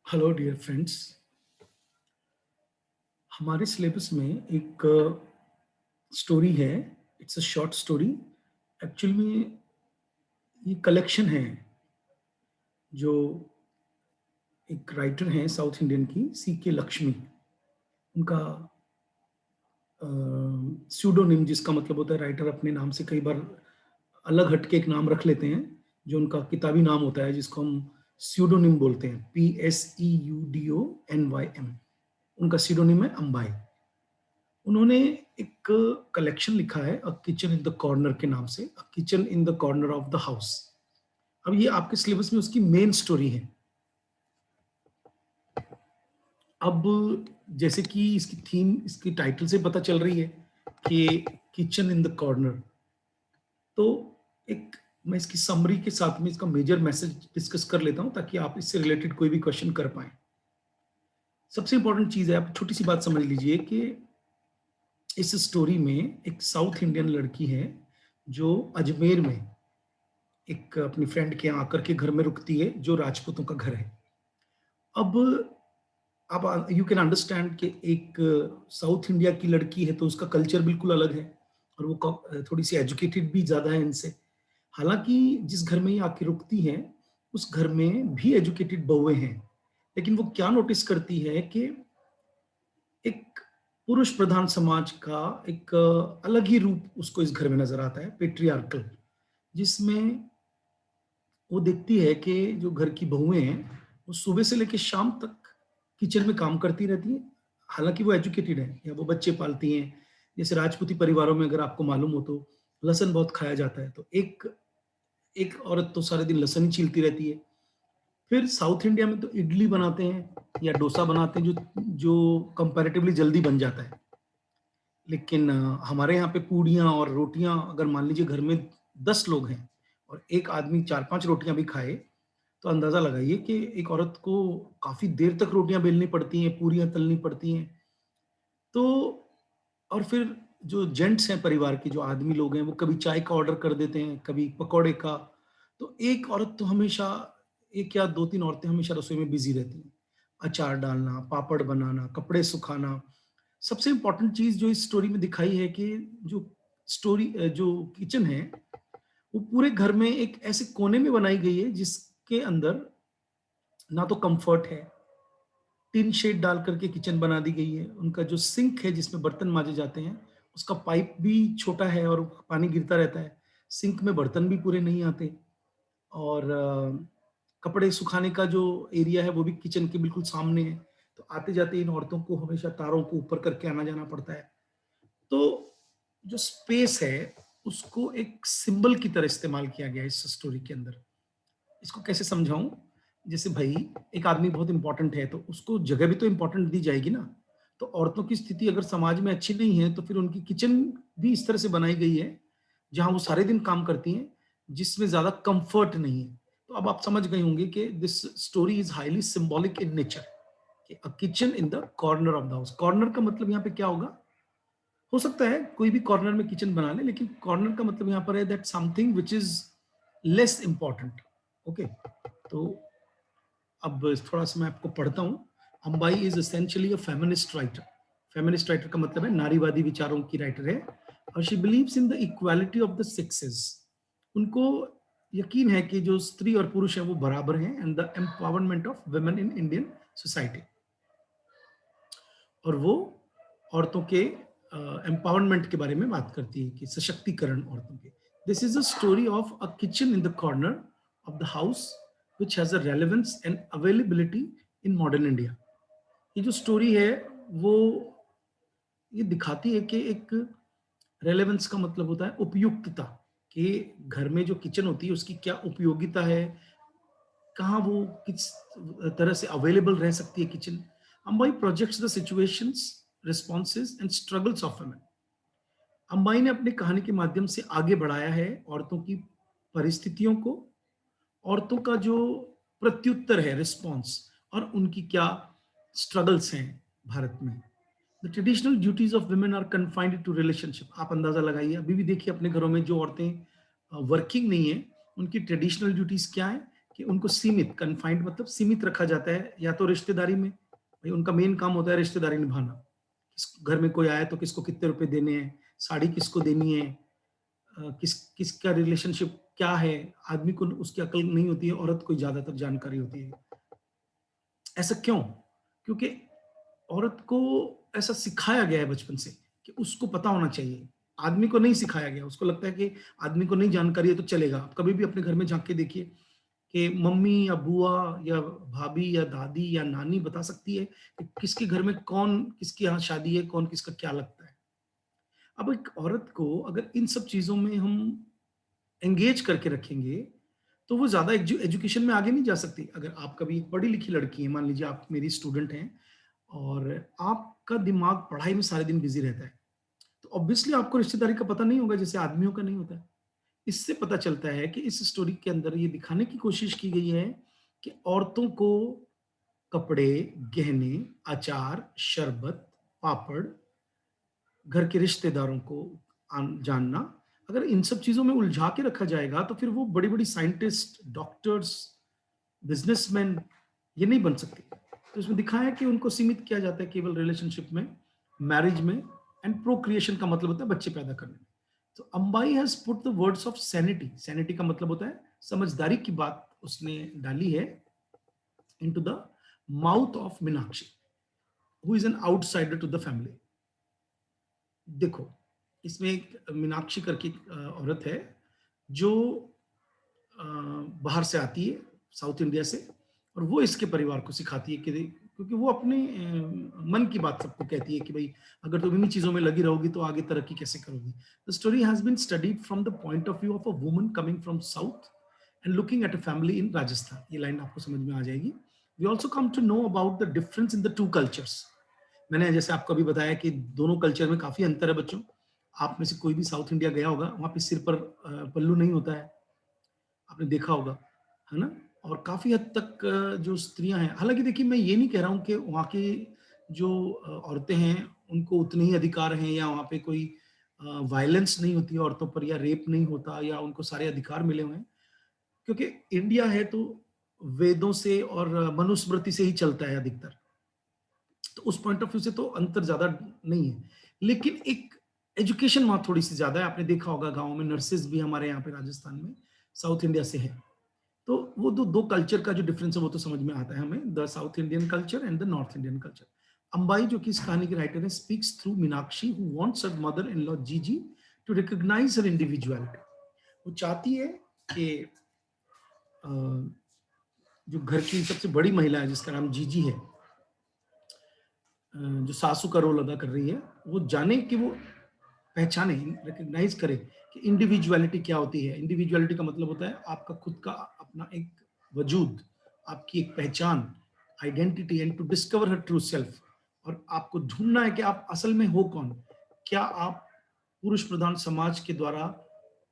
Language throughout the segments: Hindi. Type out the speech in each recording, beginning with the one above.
Hello dear friends. हमारे सिलेबस में एक स्टोरी है। It's a short story. Actually में ये कलेक्शन है जो एक राइटर हैं साउथ इंडियन की सी के लक्ष्मी। उनका स्यूडोनिम, जिसका मतलब होता है राइटर अपने नाम से कई बार अलग हटके एक नाम रख लेते हैं, जो उनका किताबी नाम होता है, जिसको हम स्यूडोनिम बोलते हैं। PSEUDONYM। उनका स्यूडोनिम है अंबाई। उन्होंने एक कलेक्शन लिखा है अ किचन इन द कॉर्नर के नाम से, अ kitchen in the corner of the house. अब ये आपके सिलेबस में उसकी मेन स्टोरी है। अब जैसे कि इसकी थीम इसकी टाइटल से पता चल रही है कि किचन इन द कॉर्नर, तो एक मैं इसकी समरी के साथ में इसका मेजर मैसेज डिस्कस कर लेता हूं ताकि आप इससे रिलेटेड कोई भी क्वेश्चन कर पाए। सबसे इंपॉर्टेंट चीज है, आप छोटी सी बात समझ लीजिए कि इस स्टोरी में एक साउथ इंडियन लड़की है जो अजमेर में एक अपनी फ्रेंड के यहाँ आकर के घर में रुकती है, जो राजपूतों का घर है। अब आप यू कैन अंडरस्टैंड कि एक साउथ इंडिया की लड़की है तो उसका कल्चर बिल्कुल अलग है, और वो थोड़ी सी एजुकेटेड भी ज़्यादा है इनसे। हालांकि जिस घर में ये आके रुकती हैं, उस घर में भी एजुकेटेड बहुएं हैं, लेकिन वो क्या नोटिस करती है कि एक पुरुष प्रधान समाज का एक अलग ही रूप उसको इस घर में नजर आता है, पेट्रियार्कल, जिसमें वो देखती है कि जो घर की बहुएं हैं वो सुबह से लेकर शाम तक किचन में काम करती रहती हैं। हालांकि वो एजुकेटेड है या वो बच्चे पालती हैं। जैसे राजपूती परिवारों में अगर आपको मालूम हो तो लहसुन बहुत खाया जाता है, तो एक एक औरत तो सारे दिन लहसुन ही छीलती रहती है। फिर साउथ इंडिया में तो इडली बनाते हैं या डोसा बनाते हैं, जो जो कंपैरेटिवली जल्दी बन जाता है। लेकिन हमारे यहाँ पे पूड़ियाँ और रोटियाँ, अगर मान लीजिए घर में 10 लोग हैं और एक आदमी 4-5 रोटियाँ भी खाए, तो अंदाज़ा लगाइए कि एक औरत को काफ़ी देर तक रोटियाँ बेलनी पड़ती हैं, पूरियाँ तलनी पड़ती हैं। तो और फिर जो जेंट्स हैं परिवार के, जो आदमी लोग हैं, वो कभी चाय का ऑर्डर कर देते हैं, कभी पकौड़े का। तो एक औरत तो हमेशा, एक या 2-3 औरतें हमेशा रसोई में बिज़ी रहती हैं। अचार डालना, पापड़ बनाना, कपड़े सुखाना। सबसे इम्पोर्टेंट चीज़ जो इस स्टोरी में दिखाई है कि जो जो किचन है, वो पूरे घर में एक ऐसे कोने में बनाई गई है जिसके अंदर ना तो कंफर्ट है, टिन शेड डाल करके किचन बना दी गई है। उनका जो सिंक है जिसमें बर्तन माजे जाते हैं, उसका पाइप भी छोटा है और पानी गिरता रहता है। सिंक में बर्तन भी पूरे नहीं आते, और कपड़े सुखाने का जो एरिया है वो भी किचन के बिल्कुल सामने है। तो आते-जाते इन औरतों को हमेशा तारों को ऊपर करके आना-जाना पड़ता है। तो जो स्पेस है, उसको एक सिंबल की तरह इस्तेमाल किया गया है इस स्टोरी के अंदर। इसको कैसे समझाऊँ? जैसे भई एक आदमी बहुत इम्पोर्टेंट है, तो उसको जगह भी तो इम्पोर्टेंट दी जाएगी ना। तो औरतों की स्थिति अगर समाज में अच्छी नहीं है, तो फिर उनकी किचन भी इस तरह से बनाई गई है, जहाँ वो सारे दिन काम करती हैं, जिसमें ज़्यादा कम्फर्ट नहीं है। तो अब आप समझ गए होंगे कि this story is highly symbolic in nature, कि a kitchen in the corner of the house. Corner का मतलब यहाँ पे क्या होगा? हो सकता है कोई भी कॉर्नर में किचन बना ले, लेकिन कॉर्नर का मतलब यहाँ पर है that something which is less important. Okay? तो अब थोड़ा-सा मैं आपको पढ़ता हूँ। Ambai is essentially a feminist writer. Feminist writer का मतलब है नारीवादी विचारों की राइटर है, और she believes in the equality of the sexes. उनको यकीन है कि जो स्त्री और पुरुष हैं वो बराबर हैं, and the empowerment of women in Indian society. और वो औरतों के एम्पावरमेंट के बारे में बात करती है कि सशक्तिकरण औरतों के। This is a story of a kitchen in the corner of the house which has a relevance and availability in modern India. ये जो स्टोरी है वो ये दिखाती है कि एक रेलेवेंस का मतलब होता है उपयुक्तता, कि घर में जो किचन होती है उसकी क्या उपयोगिता है, कहाँ वो किस तरह से अवेलेबल रह सकती है kitchen. Ambai projects the situations, responses and struggles of women. Ambai ने अपनी कहानी के माध्यम से आगे बढ़ाया है औरतों की परिस्थितियों को, औरतों का जो प्रत्युत्तर है, रिस्पॉन्स, और उनकी क्या स्ट्रगल्स हैं भारत में। The traditional duties of women are confined to relationship. आप अंदाजा लगाइए, अभी भी देखिए अपने घरों में जो औरतें वर्किंग नहीं है, उनकी ट्रेडिशनल ड्यूटीज क्या है कि उनको सीमित, कन्फाइंड मतलब सीमित रखा जाता है, या तो रिश्तेदारी में, भाई उनका मेन काम होता है रिश्तेदारी निभाना। किस घर में कोई आया तो किसको कितने रुपए देने हैं, साड़ी किसको देनी है, किसका रिलेशनशिप क्या है, आदमी को उसकी अकल नहीं होती है, औरत को ज़्यादातर जानकारी होती है। ऐसा क्यों? क्योंकि औरत को ऐसा सिखाया गया है बचपन से कि उसको पता होना चाहिए। आदमी को नहीं सिखाया गया, उसको लगता है कि आदमी को नहीं जानकारी है तो चलेगा। आप कभी भी अपने घर में झाँक के देखिए कि मम्मी या बुआ या भाभी या दादी या नानी बता सकती है कि किसके घर में कौन किसके यहाँ शादी है, कौन किसका क्या लगता है। अब एक औरत को अगर इन सब चीज़ों में हम एंगेज करके रखेंगे, तो वो ज़्यादा एजुकेशन में आगे नहीं जा सकती। अगर आप कभी एक पढ़ी-लिखी लड़की हैं, मान लीजिए आप मेरी स्टूडेंट हैं और आपका दिमाग पढ़ाई में सारे दिन बिज़ी रहता है, तो ऑब्वियसली आपको रिश्तेदारी का पता नहीं होगा जैसे आदमियों का नहीं होता है। इससे पता चलता है कि इस स्टोरी के अंदर ये दिखाने की कोशिश की गई है कि औरतों को कपड़े, गहने, अचार, शरबत, पापड़, घर के रिश्तेदारों को जानना, अगर इन सब चीज़ों में उलझा के रखा जाएगा, तो फिर वो बड़ी-बड़ी साइंटिस्ट, डॉक्टर्स, बिज़नेसमैन ये नहीं बन सकती। तो इसमें दिखाया है कि उनको सीमित किया जाता है केवल रिलेशनशिप में, मैरिज में एंड प्रोक्रिएशन का मतलब होता है बच्चे पैदा करने में। तो Ambai has put the words of sanity, sanity का मतलब होता है समझदारी की बात उसने डाली है into the mouth of Meenakshi, who is an outsider to the family. देखो, इसमें एक मीनाक्षी करके एक औरत है जो अ, बाहर से आती है, साउथ इंडिया से, और वो इसके परिवार को सिखाती है कि क्योंकि वो अपने मन की बात सबको कहती है कि भाई अगर तुम इन्हीं चीज़ों में लगी रहोगी तो आगे तरक्की कैसे करोगी। The story has been studied from the point of view of a woman coming from south and looking at a family in Rajasthan. ये लाइन आपको समझ में आ जाएगी। We also come to know about the difference in the two cultures. मैंने जैसे आपको अभी बताया कि दोनों कल्चर में काफ़ी अंतर है बच्चों। आप में से कोई भी साउथ इंडिया गया होगा, वहाँ पे सिर पर पल्लू नहीं होता है, आपने देखा होगा, है ना? और काफ़ी हद तक जो स्त्रियाँ हैं, हालाँकि देखिए मैं ये नहीं कह रहा हूँ कि वहाँ की जो औरतें हैं, उनको उतने ही अधिकार हैं या वहाँ पे कोई वायलेंस नहीं होती है औरतों पर या रेप नहीं होता या उनको सारे अधिकार मिले हुए हैं। क्योंकि इंडिया है तो वेदों से और मनुस्मृति से ही चलता है अधिकतर। तो उस पॉइंट ऑफ व्यू से तो अंतर ज़्यादा नहीं है। लेकिन एक एजुकेशन वहाँ थोड़ी-सी ज़्यादा है। आपने देखा होगा गाँव में नर्सेज़ भी हमारे यहाँ पे राजस्थान में साउथ इंडिया से हैं। तो वो दो कल्चर का जो डिफरेंस है वो तो समझ में आता है हमें, the south Indian culture and the north Indian culture. Ambai जो कि इस कहानी के राइटर हैं speaks through Meenakshi who wants her mother in law जीजी टू रिकॉग्नाइज हर इंडिविजुअलिटी। वो चाहती है कि अ, जो घर की सबसे बड़ी महिला है जिसका नाम जीजी है, जो सासू का रोल अदा कर रही है, वो जाने कि वो पहचाने, रिकॉग्नाइज करे कि इंडिविजुअलिटी क्या होती है। इंडिविजुअलिटी का मतलब होता है आपका खुद का अपना एक वजूद, आपकी एक पहचान, identity and to discover her true self. और आपको ढूँढना है कि आप असल में हो कौन? क्या आप पुरुष प्रधान समाज के द्वारा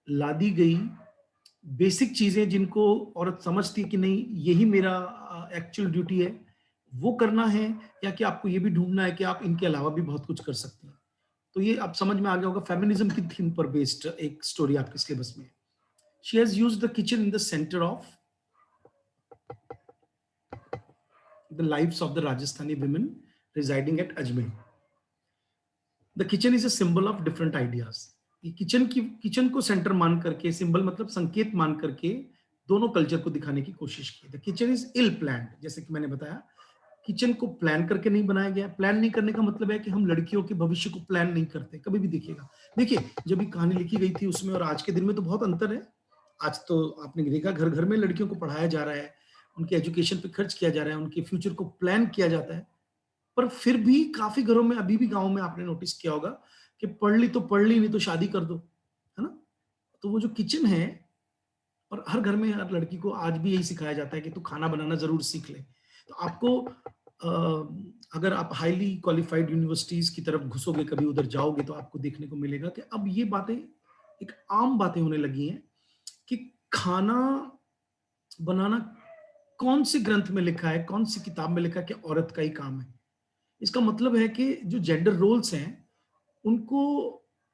लादी गई बेसिक चीज़ें जिनको औरत समझती है कि नहीं यही मेरा एक्चुअल ड्यूटी है, वो करना है, या कि आपको ये भी ढूँढना है कि आप इनके अलावा भी बहुत कुछ कर सकती हैं। तो ये अब समझ में आ गया होगा फेमिनिज्म की थीम पर बेस्ड एक स्टोरी आपके सिलेबस में है। She has used the kitchen in the centre of the lives of the Rajasthani women residing at Ajmer. The kitchen is a symbol of different ideas. ये किचन को सेंटर मान करके, सिंबल मतलब संकेत मान करके दोनों कल्चर को दिखाने की कोशिश की। The kitchen is ill planned, जैसे कि मैंने बताया, किचन को प्लान करके नहीं बनाया गया। प्लान नहीं करने का मतलब है कि हम लड़कियों के भविष्य को प्लान नहीं करते, कभी भी देखिएगा। देखिए, जब ये कहानी लिखी गई थी उसमें और आज के दिन में तो बहुत अंतर है। आज तो आपने देखा घर-घर में लड़कियों को पढ़ाया जा रहा है, उनके एजुकेशन पे खर्च किया जा रहा है, उनके फ्यूचर को प्लान किया जाता है। पर फिर भी काफ़ी घरों में अभी भी गाँव में आपने नोटिस किया होगा कि पढ़ ली तो पढ़ ली, नहीं तो शादी कर दो, है ना? तो वो जो किचन है, और हर घर में हर लड़की को आज भी यही सिखाया जाता है कि तू खाना बनाना ज़रूर सीख ले। तो आपको अगर आप हाइली क्वालिफाइड यूनिवर्सिटीज़ की तरफ घुसोगे, कभी उधर जाओगे तो आपको देखने को मिलेगा कि अब ये बातें एक आम बातें होने लगी हैं कि खाना बनाना कौन से ग्रंथ में लिखा है, कौन सी किताब में लिखा है कि औरत का ही काम है। इसका मतलब है कि जो जेंडर रोल्स हैं, उनको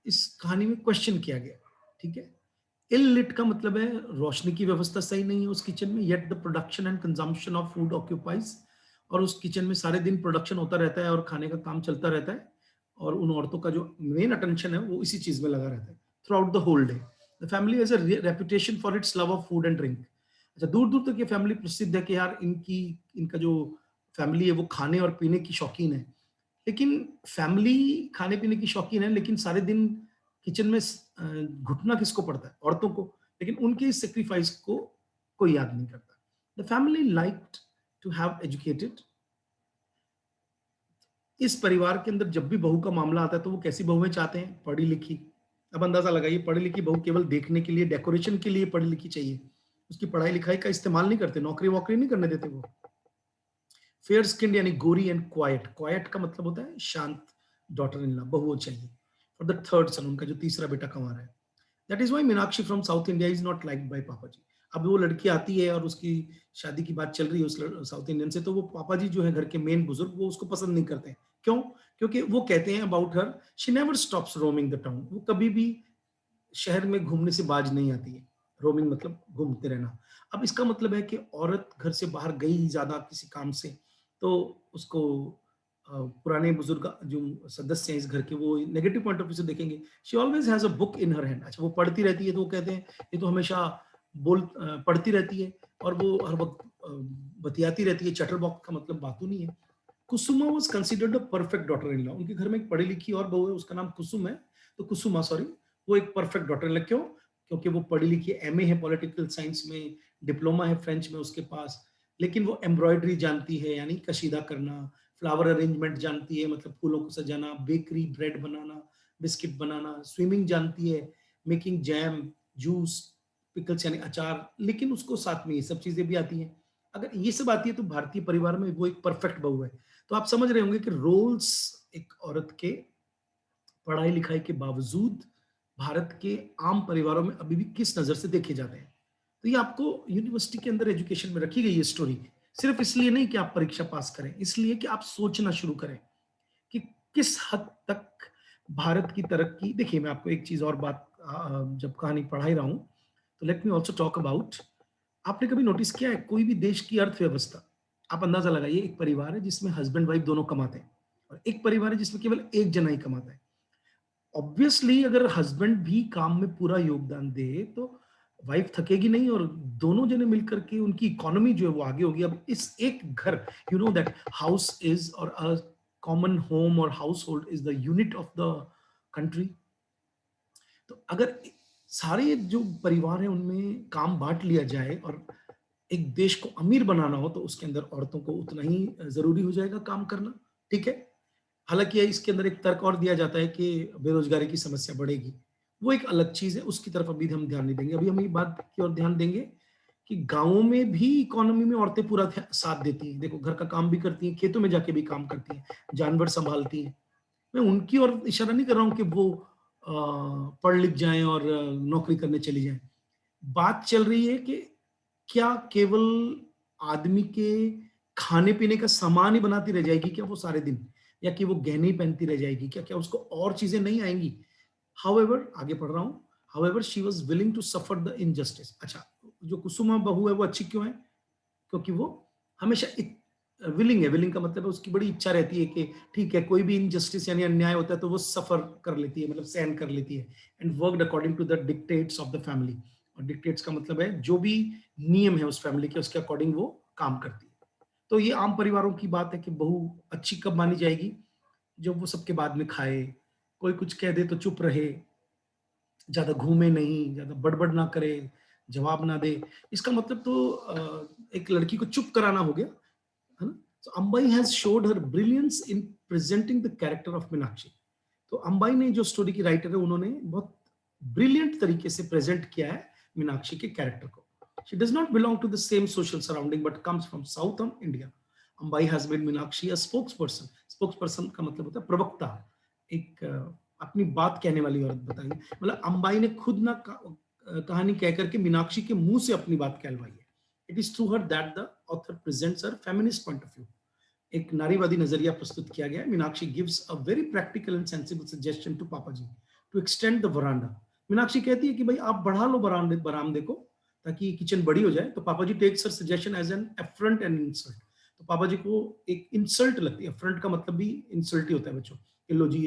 इस कहानी में क्वेश्चन किया गया, ठीक है? इल-लिट का मतलब है रोशनी की व्यवस्था सही नहीं है उस किचन में, yet the production and consumption of food occupies, और उस किचन में सारे दिन प्रोडक्शन होता रहता है और खाने का काम चलता रहता है, और उन औरतों का जो मेन अटेंशन है वो इसी चीज में लगा रहता है throughout the whole day. The family has a reputation for its love of food and drink. अच्छा, दूर दूर तक ये फैमिली प्रसिद्ध है कि यार इनकी इनका जो फैमिली है वो खाने और पीने की शौकीन है। लेकिन फैमिली खाने पीने की शौकीन है, लेकिन सारे दिन किचन में घुटना किसको पड़ता है? औरतों को। लेकिन उनके इस सैक्रिफाइस को कोई याद नहीं करता। The family liked to have educated. इस परिवार के अंदर जब भी बहू का मामला आता है तो वो कैसी बहुएं चाहते हैं? पढ़ी लिखी। अब अंदाजा लगाइए, पढ़ी लिखी बहू केवल देखने के लिए, डेकोरेशन के लिए पढ़ी लिखी चाहिए। उसकी पढ़ाई लिखाई का इस्तेमाल नहीं करते, नौकरी वोकरी नहीं करने देते वो। फेयर स्किन्ड यानी गोरी एंड क्वाइट। क्वाइट का मतलब होता है शांत। डॉटर इन लॉ बहू चाहिए फॉर द थर्ड सन, उनका जो तीसरा बेटा कमा रहा है। That is why Meenakshi from south India is not liked by papa ji. अब वो लड़की आती है और उसकी शादी की बात चल रही है उस साउथ इंडियन से, तो वो पापा जी जो है घर के मेन बुजुर्ग, वो उसको पसंद नहीं करते हैं। क्यों? क्योंकि वो कहते हैं about her, she never stops roaming the town. वो कभी भी शहर में घूमने से बाज नहीं आती है। रोमिंग मतलब घूमते रहना। अब इसका मतलब है कि औरत घर से बाहर गई ज़्यादा किसी काम से, तो उसको पुराने बुजुर्ग जो सदस्य हैं इस घर के, वो नेगेटिव पॉइंट ऑफ व्यू से देखेंगे। She always has a book in her hand. अच्छा, वो पढ़ती रहती है तो वो कहते हैं ये तो हमेशा पढ़ती रहती है और वो हर वक़्त बतियाती रहती है। चैटर बॉक्स का मतलब बातूनी नहीं है। Kusuma was considered a perfect daughter in law. उनके घर में एक पढ़ी लिखी और बहू है, उसका नाम कुसुम है। तो कुसुमा सॉरी, वो एक परफेक्ट डॉटर इन लॉ क्यों? क्योंकि वो पढ़ी लिखी है, एमए है पॉलिटिकल साइंस में, डिप्लोमा है फ्रेंच में उसके पास, लेकिन वो एम्ब्रॉयडरी जानती है यानी कशीदा करना, फ्लावर अरेंजमेंट जानती है मतलब फूलों को सजाना, बेकरी, ब्रेड बनाना, बिस्किट बनाना, स्विमिंग जानती है, मेकिंग जैम, जूस, पिकल्स यानी अचार, लेकिन उसको साथ में ये सब चीज़ें भी आती हैं। अगर ये सब आती है तो भारतीय परिवार में वो एक परफेक्ट बहू है। तो आप समझ रहे होंगे कि रोल्स एक औरत के पढ़ाई लिखाई के बावजूद भारत के आम परिवारों में अभी भी किस नजर से देखे जाते हैं। तो ये आपको यूनिवर्सिटी के अंदर एजुकेशन में रखी गई है स्टोरी, सिर्फ इसलिए नहीं कि आप परीक्षा पास करें, इसलिए कि आप सोचना शुरू करें कि किस हद तक भारत की तरक्की। देखिए, मैं आपको एक चीज और बात जब कहानी पढ़ा ही रहा हूं, तो let me also talk about. आपने कभी नोटिस किया है कोई भी देश की अर्थव्यवस्था, आप अंदाजा लगाइए, एक परिवार है जिसमें हस्बैंड वाइफ दोनों कमाते हैं और एक परिवार है जिसमें केवल एक जना ही कमाता है। ऑब्वियसली अगर हस्बैंड भी काम में पूरा योगदान दे तो वाइफ थकेगी नहीं और दोनों जने मिलकर के उनकी इकोनॉमी जो है वो आगे होगी। अब इस एक घर, you know that house is और अ कॉमन होम और house hold is the unit of the country. तो अगर सारे जो परिवार है उनमें काम बांट लिया जाए और एक देश को अमीर बनाना हो तो उसके अंदर औरतों को उतना ही जरूरी हो जाएगा काम करना। ठीक है। हालाँकि इसके अंदर एक तर्क और दिया जाता है कि बेरोज़गारी की समस्या बढ़ेगी। वो एक अलग चीज़ है, उसकी तरफ अभी हम ध्यान नहीं देंगे। अभी हम ये बात की ओर ध्यान देंगे कि गाँवों में भी इकोनॉमी में औरतें पूरा साथ देती हैं। देखो, घर का काम भी करती हैं, खेतों में जाके भी काम करती हैं, जानवर सँभालती हैं। मैं उनकी ओर इशारा नहीं कर रहा हूँ कि वो पढ़ लिख जाएँ और नौकरी करने चली जाएँ। बात चल रही है कि क्या केवल आदमी के खाने-पीने का सामान ही बनाती रह जाएगी क्या वो सारे दिन? या कि वो गहने ही पहनती रह जाएगी क्या? क्या उसको और चीज़ें नहीं आएँगी? हाउएवर आगे पढ़ रहा हूँ, however she was willing to suffer the injustice. अच्छा, जो कुसुमा बहू है वो अच्छी क्यों है? क्योंकि वो हमेशा विलिंग है। विलिंग का मतलब है उसकी बड़ी इच्छा रहती है कि ठीक है, कोई भी इनजस्टिस यानी अन्याय होता है तो वो सफर कर लेती है, मतलब सहन कर लेती है, and worked according to the dictates of the family. और डिक्टेट्स का मतलब है जो भी नियम है उस फैमिली के, उसके अकॉर्डिंग वो काम करती है। तो ये आम परिवारों की बात है कि बहू अच्छी कब मानी जाएगी? जब वो सबके बाद में खाए, कोई कुछ कह दे तो चुप रहे, ज़्यादा घूमे नहीं, ज़्यादा बड़बड़ ना करे, जवाब ना दे। इसका मतलब तो एक लड़की को चुप कराना हो गया, है ना? So Ambai has showed her brilliance in presenting the character of Meenakshi. तो अंबाई ने, जो स्टोरी की राइटर है, उन्होंने बहुत ब्रिलियंट तरीके से प्रेजेंट किया है मीनाक्षी के कैरेक्टर को। She does not belong to the same social surrounding but comes from southern India. Ambai has made Meenakshi a spokes person. Spokes person का मतलब होता है प्रवक्ता, एक अपनी बात कहने वाली औरत बताइए। मतलब अंबाई ने खुद ना कहानी कह करके मीनाक्षी के मुंह से अपनी बात कहलवाई है। It is through her that the author presents her feminist point of view. एक नारीवादी नजरिया प्रस्तुत किया गया है। Meenakshi gives a very practical and sensible suggestion to papa ji to extend the veranda. Meenakshi कहती है कि भाई आप बढ़ा लो बरामदे बरामदे को ताकि किचन बड़ी हो जाए। तो papa ji takes her suggestion as an affront and insult. तो पापा जी को एक इंसल्ट लगती है। अफ्रंट का मतलब भी इंसल्ट ही होता है बच्चों कि लो जी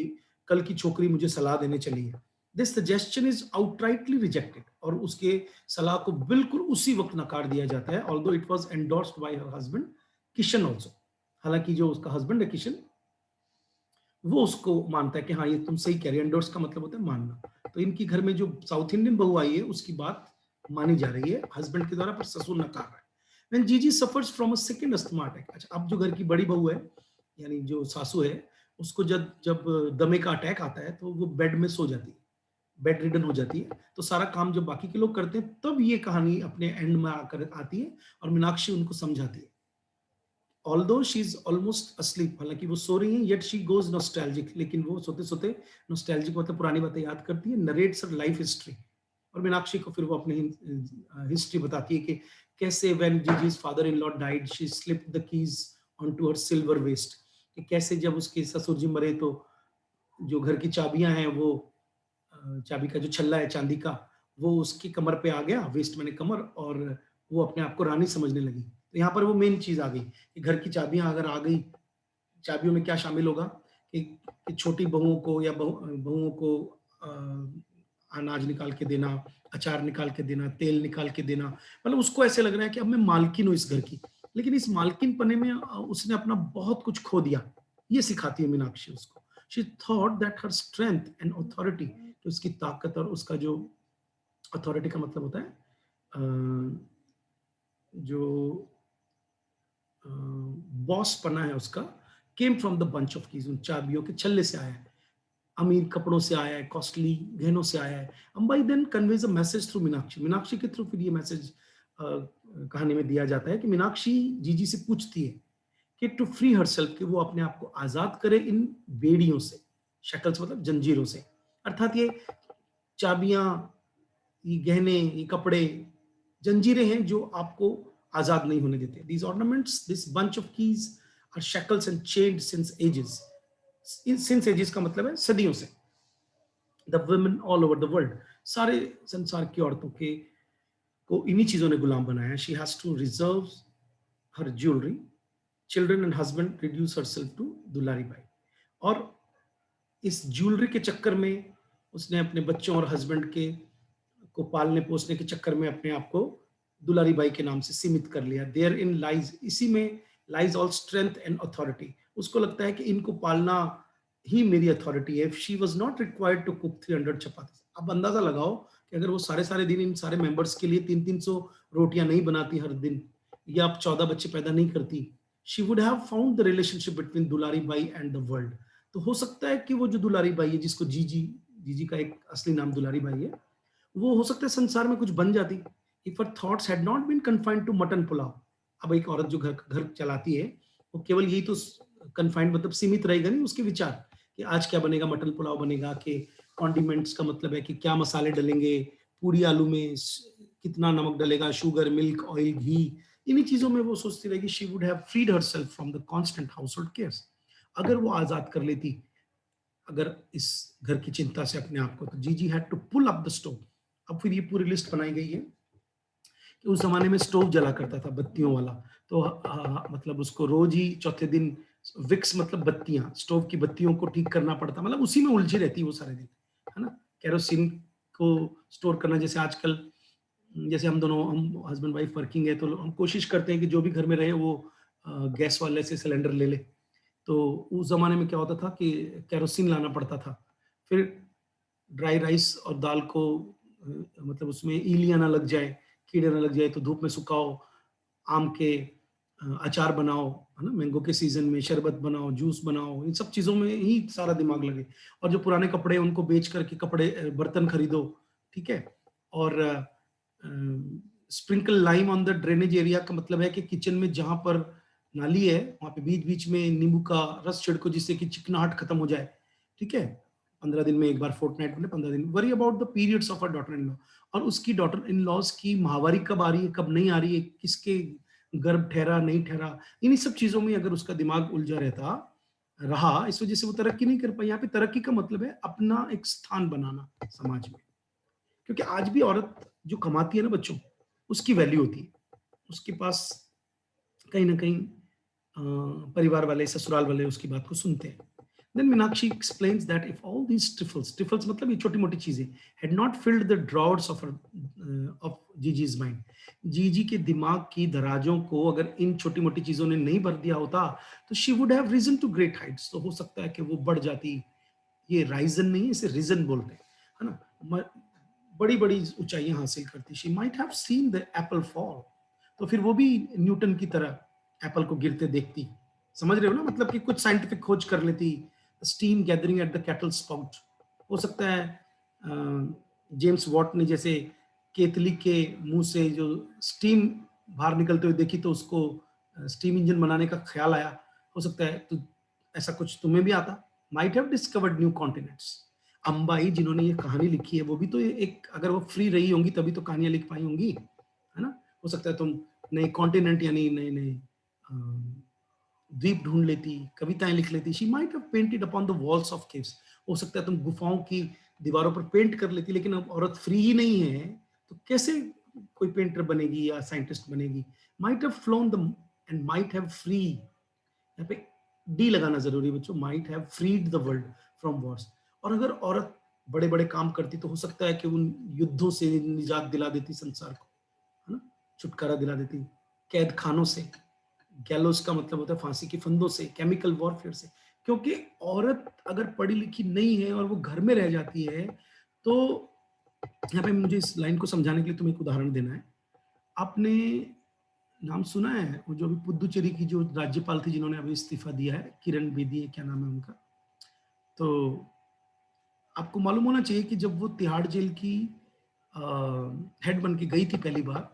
कल की छोकरी मुझे सलाह देने चली है। This suggestion is outrightly rejected और उसके सलाह को बिल्कुल उसी वक्त नकार दिया जाता है। Although it was endorsed bye her husband Kishan also. हालांकि जो उसका हस्बैंड है किशन, वो उसको मानता है कि हाँ ये तुम सही कह रही है। एंडोर्स का मतलब होता है मानना। तो इनकी घर में जो साउथ इंडियन बहू आई है उसकी बात मानी जा रही है हस्बैंड के द्वारा, पर ससुर नकार रहा है। When Gigi suffers from a second asthma attack, अच्छा अब जो घर की बड़ी बहू है यानी जो सासू है, उसको जब जब दमे का अटैक आता है तो वो बेड में सो जाती है, बेड रिडन हो जाती है। तो सारा काम जब बाकी के लोग करते हैं तब ये कहानी अपने एंड में आकर आती है और मीनाक्षी उनको समझाती है। Although she is almost asleep, हालांकि वो सो रही हैं, येट शी गोज नॉस्टैल्जिक, लेकिन वो सोते सोते नॉस्टैल्जिक मतलब पुरानी बातें याद करती है, नरेट्स हर लाइफ हिस्ट्री। और मीनाक्षी को फिर वो अपनी हिस्ट्री बताती है कि कैसे when Jiji's father in law died she slipped the keys on to her silver waist, कि कैसे जब उसके ससुर जी मरे तो जो घर की चाबियां हैं वो चाबी का जो छल्ला है चांदी का, वो उसकी कमर पे आ गया, वेस्ट मैंने कमर, और वो अपने आप को रानी समझने लगी। तो यहाँ पर वो मेन चीज आ गई कि घर की चाबियां अगर आ गई, चाबियों में क्या शामिल होगा कि छोटी बहुओं को या बहुओं को अनाज निकाल के देना, अचार निकाल के देना, तेल निकाल के देना। मतलब उसको ऐसे लग रहा है कि अब मैं मालकिन हूँ इस घर की। लेकिन इस मालकिन पने में उसने अपना बहुत कुछ खो दिया। ये सिखाती है मीनाक्षी उसको। She thought that her strength and authority, कि उसकी ताकत और उसका जो अथॉरिटी का मतलब होता है जो बॉस पना है उसका, came from the bunch of keys, उन चाबियों के छल्ले से आया है, अमीर कपड़ों से आया है, कॉस्टली गहनों से आया है। Ambai then conveys a message through Meenakshi, Meenakshi के थ्रू फिर ये मैसेज कहानी में दिया जाता है कि मीनाक्षी जीजी से पूछती है कि टू फ्री हरसेल्फ, कि वो अपने आप को आजाद करे इन बेड़ियों से, शक्ल्स मतलब जंजीरों से। अर्थात ये चाबियां, ये गहने, ये कपड़े जंजीरें हैं जो आपको आजाद नहीं होने देते। These ornaments, this bunch of keys are shackles and chained since ages. Since ages का मतलब है सदियों से। The women all over the world, सारे संसार की औरतों के को इन्हीं चीजों ने गुलाम बनाया। She has to reserve her jewellery, children and husband reduce herself to Dulari Bai. और इस ज्वेलरी के चक्कर में उसने अपने बच्चों और हस्बैंड के को पालने पोसने के चक्कर में अपने आप को दुलारी बाई के नाम से सीमित कर लिया। देयर इन लाइज, इसी में lies all strength and authority. उसको लगता है कि इनको पालना ही मेरी अथॉरिटी है। She was not required to cook 300 chapati. अब अंदाजा लगाओ कि अगर वो सारे सारे दिन इन सारे मेंबर्स के लिए 300-300 रोटियां नहीं बनाती हर दिन, या आप 14 बच्चे पैदा नहीं करती, she would have found the relationship between Dulari by and the world. तो हो सकता है कि वो जो दुलारी बाई है, जिसको जीजी, जीजी का एक असली नाम दुलारी बाई है, वो हो सकता है संसार में कुछ बन जाती if her thoughts had not been confined to mutton pulao. अब एक औरत जो घर घर चलाती है, वो केवल यही तो कन्फाइंड मतलब सीमित रहेगा नहीं उसके विचार कि आज क्या बनेगा, मटन पुलाव बनेगा, कि कॉन्डिमेंट्स का मतलब है कि क्या मसाले डलेंगे, पूरी आलू में कितना नमक डलेगा, शुगर, मिल्क, ऑयल, घी, इन्हीं चीजों में वो सोचती रहेगी। She would have freed herself from the constant household cares. अगर वो आजाद कर लेती अगर इस घर की चिंता से अपने आप को, तो Jiji had to pull up the stove. अब फिर ये पूरी लिस्ट बनाई गई है कि उस जमाने में स्टोव जला करता था बत्तियों वाला। तो मतलब उसको रोज ही चौथे दिन विक्स मतलब बत्तियां, स्टोव की बत्तियों को ठीक करना पड़ता, मतलब उसी में उलझी रहती वो सारे दिन, है ना। केरोसिन को स्टोर करना, जैसे आजकल, जैसे हम दोनों, हम हस्बैंड वाइफ वर्किंग है तो हम कोशिश करते हैं कि जो भी घर में रहे वो गैस वाले से सिलेंडर ले ले। तो उस ज़माने में क्या होता था कि केरोसिन लाना पड़ता था। फिर ड्राई राइस और दाल को मतलब उसमें ईलियाँ ना लग जाए, कीड़े ना लग जाए, तो धूप में सुखाओ, आम के अचार बनाओ, है ना? मैंगो के सीज़न में शरबत बनाओ, जूस बनाओ, इन सब चीज़ों में ही सारा दिमाग लगे। और जो पुराने कपड़े हैं उनको बेच कर के कपड़े बर्तन खरीदो, ठीक है? और sprinkle lime on the drainage area का मतलब है कि किचन में जहाँ पर नाली है, वहाँ पे बीच-बीच में नींबू का रस छिड़को जिससे कि चिकनाहट खत्म हो जाए, ठीक है? 15 दिन में एक बार, फोर्टनाइट में 15 दिन। Worry about the periods of a daughter in law, और उसकी डॉटर इन लॉज़ की माहवारी कब आ रही है, कब नहीं आ रही है, किसके गर्भ ठहरा, नहीं ठहरा, इन्हीं सब चीज़ों में अगर उसका दिमाग उलझा रहता रहा, इस वजह से वो तरक्की नहीं कर पाई। यहाँ पे तरक्की का मतलब है अपना एक स्थान बनाना समाज में। क्योंकि आज भी औरत जो कमाती है ना बच्चों, उसकी वैल्यू होती है। उसके पास कहीं न कहीं परिवार वाले, ससुराल वाले उसकी बात को सुनते हैं। Then Meenakshi explains that if all these trifles मतलब ये छोटी-मोटी चीज़ें, had not filled the drawers of her of Gigi's mind, जीजी के दिमाग की दराजों को अगर इन छोटी-मोटी चीज़ों ने नहीं भर दिया होता, तो she would have risen to great heights, तो हो सकता है कि वो बढ़ जाती। ये राइज़न नहीं है, इसे रिज़न बोलते हैं, है ना? म बड़ी-बड़ी ऊँचाइयाँ हासिल करती। She might have seen the Apple fall, तो फिर वो भी न्यूटन की तरह एप्पल को गिरते देखती। समझ रहे हो ना? मतलब कि कुछ साइंटिफिक खोज कर लेती। Steam gathering at the kettle spout, हो सकता है जेम्स वॉट ने जैसे केतली के मुँह से जो स्टीम बाहर निकलते हुए देखी तो उसको स्टीम इंजन बनाने का ख़्याल आया। हो सकता है तो ऐसा कुछ तुम्हें भी आता। Might have discovered new continents. Ambai जिन्होंने ये कहानी लिखी है वो भी तो एक, अगर वो फ्री रही होंगी तभी तो कहानियाँ लिख पाई होंगी, है ना? हो सकता है तुम नए कॉन्टिनेंट यानी नए-नए अ, द्वीप ढूँढ लेती, कविताएँ लिख लेती। She might have painted upon the walls of caves. हो सकता है तुम गुफाओं की दीवारों पर पेंट कर लेती, लेकिन अब औरत फ्री ही नहीं है, तो कैसे कोई पेंटर बनेगी या साइंटिस्ट बनेगी? Might have flown the end might have free, यहाँ पे डी लगाना ज़रूरी है बच्चों, might have freed the world from wars. और अगर औरत बड़े-बड़े काम करती तो हो सकता है कि उन युद्धों से निजात दिला देती संसार को, है ना? छुटकारा दिला देती, कैद खानों से, गैलोस का मतलब होता है फांसी के फंदों से, केमिकल वॉरफेयर से। क्योंकि औरत अगर पढ़ी-लिखी नहीं है और वो घर में रह जाती है, तो यहाँ पे मुझे इस लाइन को समझाने के लिए तुम्हें एक उदाहरण देना है। आपने नाम सुना है वो जो अभी पुदुचेरी की जो राज्यपाल थी जिन्होंने अभी इस्तीफा दिया है, किरण बेदी है, क्या नाम है उनका? तो आपको मालूम होना चाहिए कि जब वो तिहाड़ जेल की अ, हेड बन के गई थी पहली बार,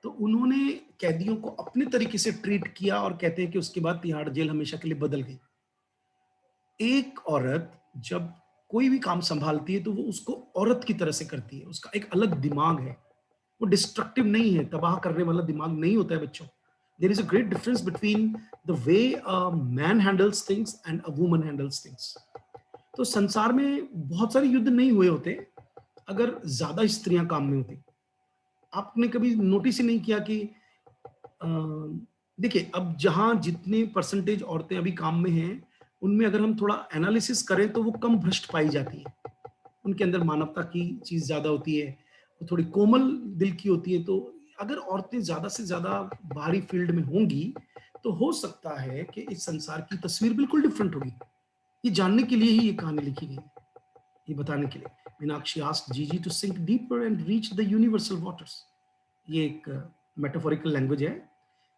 तो उन्होंने कैदियों को अपने तरीके से ट्रीट किया और कहते हैं कि उसके बाद तिहाड़ जेल हमेशा के लिए बदल गई। एक औरत जब कोई भी काम सँभालती है तो वो उसको औरत की तरह से करती है, उसका एक अलग दिमाग है। वो डिस्ट्रक्टिव नहीं है, तबाह करने वाला दिमाग नहीं होता है बच्चों। There is a great difference between the way a man handles things and a woman handles things. तो संसार में बहुत सारे युद्ध नहीं हुए होते, अगर ज़्यादा स्त्रियाँ काम में होती। आपने कभी नोटिस ही नहीं किया कि अ, देखिए अब जहाँ जितने परसेंटेज औरतें अभी काम में हैं, उनमें अगर हम थोड़ा एनालिसिस करें तो वो कम भ्रष्ट पाई जाती हैं। उनके अंदर मानवता की चीज़ ज़्यादा होती है, वो थोड़ी कोमल दिल की होती है, तो अगर औरतें ज़्यादा से ज़्यादा बाहरी फील्ड में होंगी, तो हो सकता है कि इस संसार की तस्वीर बिल्कुल डिफरेंट होगी। ये जानने के लिए ही ये कहानी लिखी गई है, ये बताने के लिए। Meenakshi asked Jiji to sink deeper and reach the universal waters. ये एक मेटाफोरिकल लैंग्वेज है।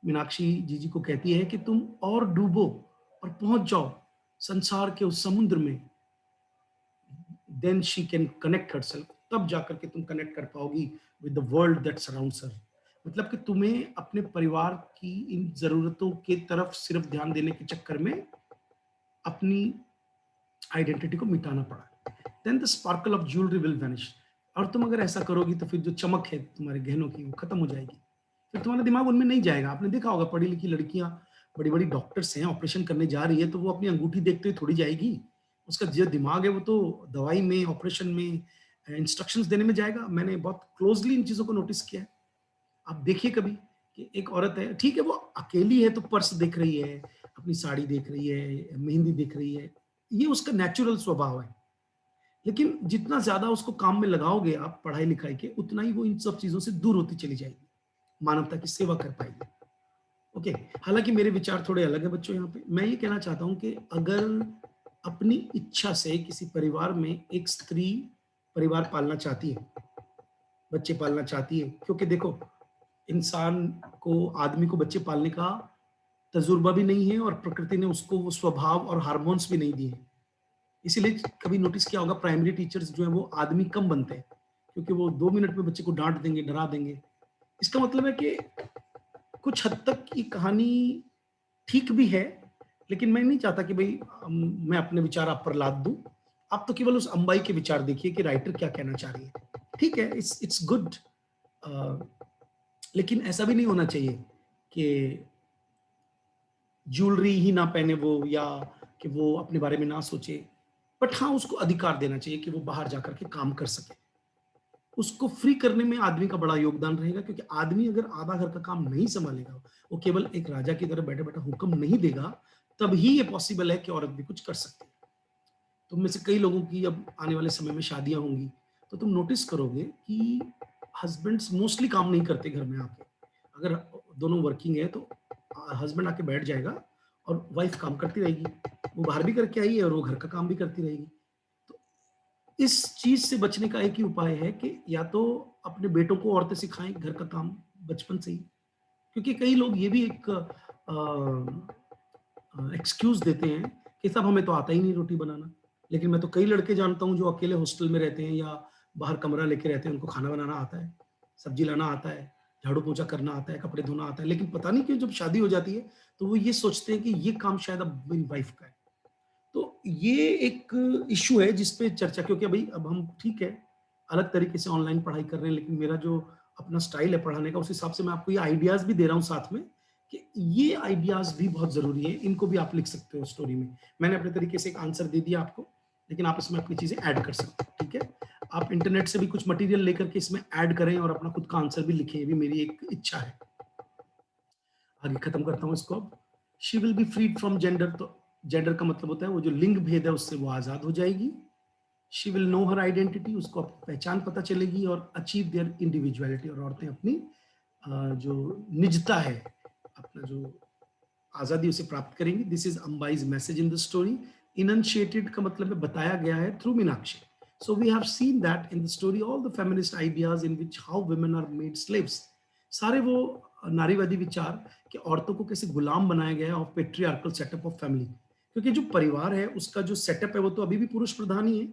मीनाक्षी जीजी को कहती है कि तुम और डूबो और पहुँच जाओ संसार के उस समुद्र में, then she can connect herself, तब जाकर के तुम कनेक्ट कर पाओगी with the world that surrounds her. मतलब कि तुम्हें अपने परिवार की इन ज़रूरतों के तरफ सिर्फ ध्यान देने के चक्कर में अपनी आइडेंटिटी को मिटाना पड़ा। Then the sparkle of jewellery will vanish. और तुम अगर ऐसा करोगी तो फिर जो चमक है तुम्हारे गहनों की वो खत्म हो जाएगी। फिर तुम्हारा दिमाग उनमें नहीं जाएगा। आपने देखा होगा पढ़ी लिखी लड़कियां बड़ी-बड़ी डॉक्टर्स हैं, ऑपरेशन करने जा रही है तो वो अपनी अंगूठी देखते हुए थोड़ी जाएगी। उसका जो दिमाग है वो तो दवाई में, ऑपरेशन में, इंस्ट्रक्शंस देने में जाएगा। मैंने बहुत क्लोज़ली इन चीज़ों को नोटिस किया है। आप देखिए कभी कि एक औरत है, ठीक है वो अकेली है तो पर्स देख रही है, अपनी साड़ी देख रही है, मेहंदी देख रही है, ये उसका नेचुरल स्वभाव है। लेकिन जितना ज़्यादा उसको काम में लगाओगे आप पढ़ाई-लिखाई के, उतना ही वो इन सब चीज़ों से दूर होती चली जाएगी, मानवता की सेवा कर पाएगी। ओके, हालाँकि मेरे विचार थोड़े अलग हैं बच्चों यहाँ पे। मैं ये कहना चाहता हूँ कि अगर अपनी इच्छा से किसी परिवार में एक स्त्री परिवार पालना चाहती है, बच्चे पालना चाहती है, क्योंकि देखो इंसान को, आदमी को बच्चे पालने का तजुर्बा भी नहीं है और प्रकृति ने उसको वो स्वभाव और हार्मोन्स भी नहीं दिए हैं। इसीलिए कभी नोटिस किया होगा प्राइमरी टीचर्स जो हैं वो आदमी कम बनते हैं, क्योंकि वो 2 मिनट में बच्चे को डाँट देंगे, डरा देंगे। इसका मतलब है कि कुछ हद तक ये कहानी ठीक भी है, लेकिन मैं नहीं चाहता कि भई मैं अपने विचार आप पर लाद दूँ। आप तो केवल उस अंबाई के विचार देखिए कि राइटर क्या कहना चाह रही है। ठीक है, इट्स गुड, अ, लेकिन ऐसा भी नहीं होना चाहिए कि ज्वेलरी ही ना पहने वो, या कि वो अपने बारे में ना सोचे। बट हाँ, उसको अधिकार देना चाहिए कि वो बाहर जाकर के काम कर सके। उसको फ्री करने में आदमी का बड़ा योगदान रहेगा, क्योंकि आदमी अगर आधा घर का काम नहीं सँभालेगा, वो केवल एक राजा की तरह बैठा-बैठा हुक्म नहीं देगा, तभी ये पॉसिबल है कि औरत भी कुछ कर सकती है। तुम में से कई लोगों की अब आने वाले समय में शादियाँ होंगी, तो तुम नोटिस करोगे कि हस्बैंड्स मोस्टली काम नहीं करते घर में आके। अगर दोनों वर्किंग है तो हस्बैंड आके बैठ जाएगा और वाइफ काम करती रहेगी। वो बाहर भी करके आई है और वो घर का काम भी करती रहेगी। तो इस चीज़ से बचने का एक ही उपाय है कि या तो अपने बेटों को औरतें सिखाएँ घर का काम बचपन से ही। क्योंकि कई लोग ये भी एक एक्सक्यूज़ देते हैं कि साहब हमें तो आता ही नहीं रोटी बनाना। लेकिन मैं तो कई लड़के जानता हूँ जो अकेले हॉस्टल में रहते हैं या बाहर कमरा लेके रहते हैं, उनको खाना बनाना आता है, सब्ज़ी लाना आता है, झाड़ू-पोंछा करना आता है, कपड़े धोना आता है। लेकिन पता नहीं क्यों जब शादी हो जाती है, तो वो ये सोचते हैं कि ये काम शायद अब मेरी वाइफ़ का है। तो ये एक इश्यू है जिस पे चर्चा, क्योंकि अभी अब हम ठीक है, अलग तरीके से ऑनलाइन पढ़ाई कर रहे हैं, लेकिन मेरा जो अपना स्टाइल है पढ़ाने का, उस हिसाब से मैं आपको ये आइडियाज़ भी दे रहा हूँ साथ में, कि ये आइडियाज़ भी बहुत ज़रूरी है, इनको भी आप लिख सकते हो स्टोरी में। मैंने अपने तरीके से एक आंसर दे दिया आपको, लेकिन आप इसमें अपनी चीज़ें ऐड कर सकते हो, ठीक है? आप इंटरनेट से भी कुछ मटीरियल लेकर के इसमें ऐड करें और अपना खुद का आंसर भी लिखें, ये भी मेरी एक इच्छा है। आगे खत्म करता हूँ इसको अब। She will be freed from gender, तो जेंडर का मतलब होता है वो जो लिंग भेद है उससे वो आज़ाद हो जाएगी। She will know her identity, उसको अपनी पहचान पता चलेगी और अचीव देयर इंडिविजुअलिटी, और औरतें अपनी जो निजता है, अपना जो आज़ादी उसे प्राप्त करेंगी। This is Ambai's message in the story. इनंशिएटेड का मतलब है बताया गया है through Meenakshi. So we have seen that in the story all the feminist ideas in which how women are made slaves. सारे वो नारीवादी विचार कि औरतों को कैसे गुलाम बनाया गया है of patriarchal setup of family. क्योंकि जो परिवार है उसका जो सेटअप है वो तो अभी भी पुरुष प्रधान ही है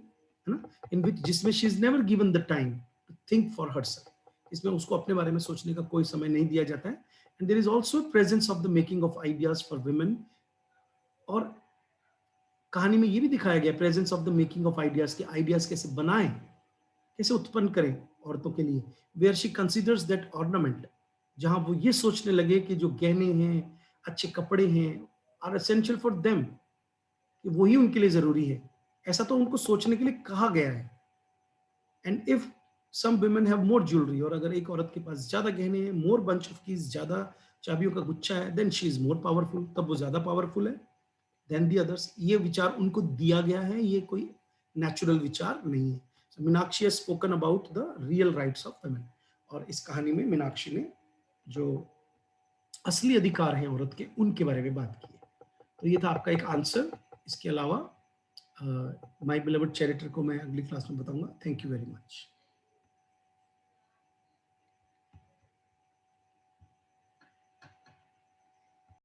ना? इन व्हिच जिसमें she is never given the time to think for herself. इसमें उसको अपने बारे में सोचने का कोई समय नहीं दिया जाता है। And there is also a presence of the making of ideas for women, और कहानी में ये भी दिखाया गया presence of the making of ideas, के आइडियाज कैसे बनाएं, कैसे उत्पन्न करें औरतों के लिए। Where she considers that ornament, जहां वो ये सोचने लगे कि जो गहने हैं, अच्छे कपड़े हैं, आर एसेंशियल फॉर देम, कि वही उनके लिए जरूरी है। ऐसा तो उनको सोचने के लिए कहा गया है। And if some women have more jewellery, और अगर एक औरत के पास ज्यादा गहने हैं, मोर बंच ऑफ कीज, ज्यादा चाबियों का गुच्छा है, then she is more powerful, तब वो ज्यादा पावरफुल है देन दी अदर्स। ये विचार उनको दिया गया है, ये कोई नेचुरल विचार नहीं है। So, Meenakshi has spoken about the real rights of women, और इस कहानी में मीनाक्षी ने जो असली अधिकार हैं औरत के, उनके बारे में बात की है। तो ये था आपका एक आंसर। इसके अलावा माय बिलवड चैरिटर को मैं अगली क्लास में बताऊंगा। Thank you very much.